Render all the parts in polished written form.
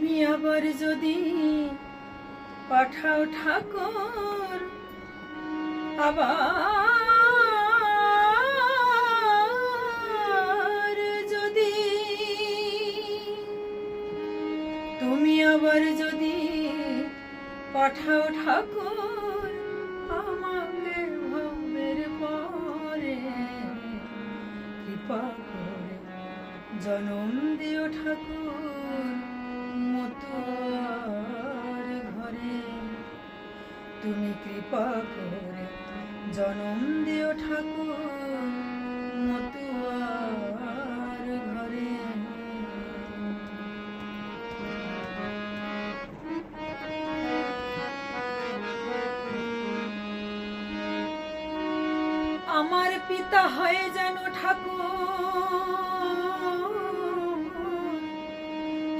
তুমি আবার যদি পাঠাও ঠাকুর আবার যদি তুমি আবার যদি পাঠাও ঠাকুর আমাকে ভবের পরে কৃপা করে জনম দিও ঠাকুর মতুয়ার ঘরে তুমি কৃপা করে জনম দিও ঠাকুর মতুয়ার ঘরে আমার পিতা হয়ে যেন ঠাকুর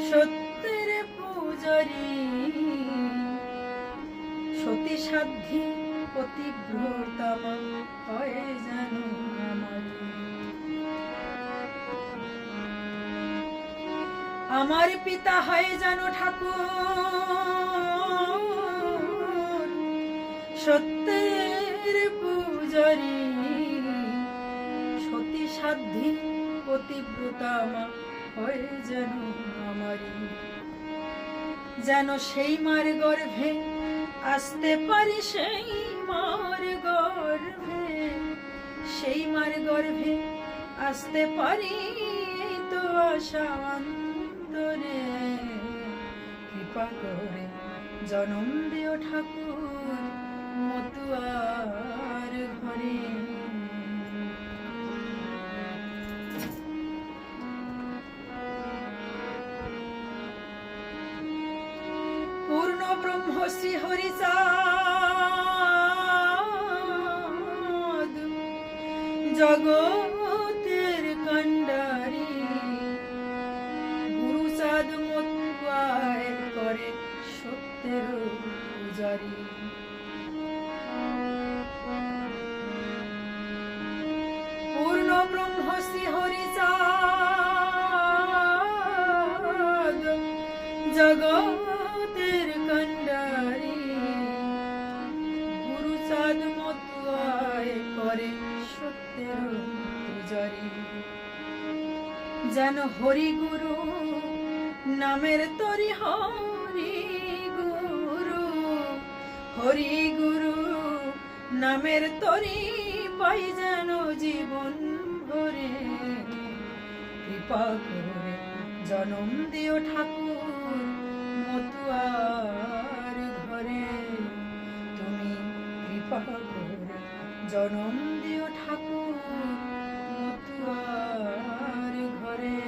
সত্যের পূজারী সতী সাধ্যী পতিব্রতা হয়ে যেন আমার পিতা হয়ে যেন ঠাকুর সত্যের পূজারী সতী সাধ্যী পতিব্রতা হয়ে যেন আমারি যেন সেই মার গর্ভে আসতে পারি সেই মার গর্ভে আসতে পারি তো আশা অন্তরে কৃপা করে জনম দিও ঠাকুর মতুয়ার ঘরে পূর্ণ ব্রহ্ম শ্রী হরিচাঁদ জগতের কান্ডারি গুরুচাঁদ মতুয়ায় করে সত্যের পূজারি পূর্ণ ব্রহ্ম শ্রী হরিচাঁদ জগতের কান্ডারি গুরুচাঁদ মতুয়ায় করে সত্যের পূজারি যেন হরি গুরু নামের তরি হরি গুরু নামের তরি পাই যেন জীবন ভরে কৃপা করে জনম দিও ঠাকুর মতুয়ার ঘরে তুমি কৃপা করে জনম দিও ঠাকুর মতুয়ার ঘরে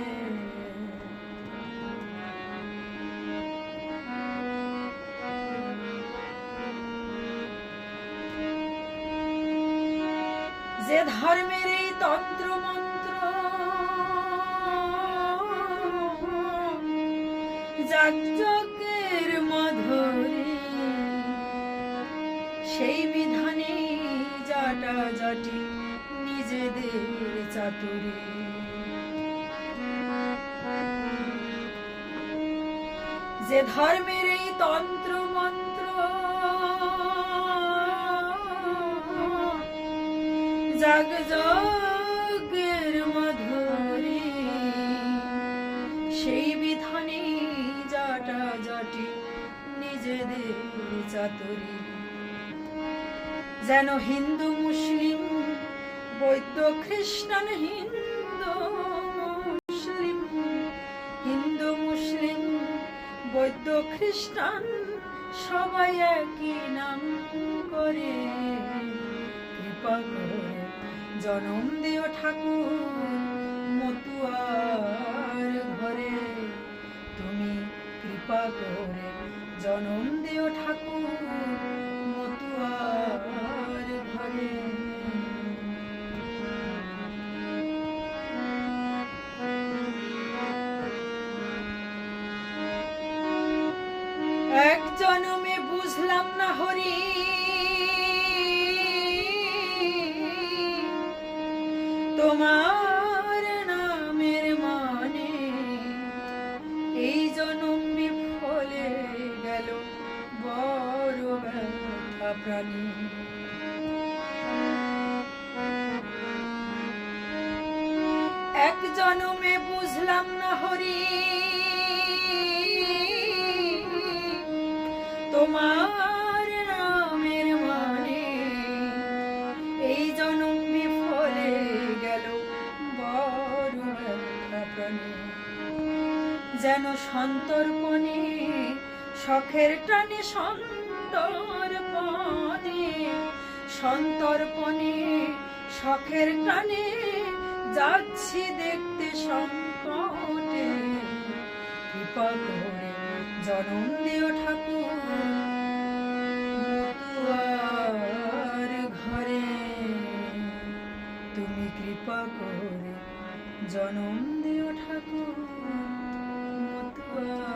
যে ধর্মের এই তন্ত্র মন্ত্র যাজ্ঞের মাধুরী সেই বিধানে জাটা জাটি নিজেদের চাতুরী যে ধর্মের এই তন্ত্র মন্ত্র যাজ্ঞের মাধুরী সেই বিধানে জাটা জাটি নিজেদের চাতুরী যেন হিন্দু মুসলিম বৌদ্ধ খ্রিস্টান হিন্দু মুসলিম বৌদ্ধ খ্রিস্টান সবাই একই নাম করে কৃপা করে জনম দিও ঠাকুর মতুয়ার ঘরে তুমি কৃপা করে জনম দিও ঠাকুর মতুয়ার ঘরে এক জনমে বুঝলাম না হরি তোমার নামের মানে এই জনম গেল বড় ব্যথা প্রাণী। এক জনমে বুঝলাম না হরি তোমার নামের মানে, এই জনম বিফলে গেল বড় ব্যথা প্রাণী। যেন সন্তর্পণে শখের টানে সন্তর্পণে শখের টানে যাচ্ছি দেখতে সংকটে, কৃপা করে জনম দিও ঠাকুর মতুয়ার ঘরে, তুমি কৃপা করে জনম দিও ঠাকুর মতুয়া।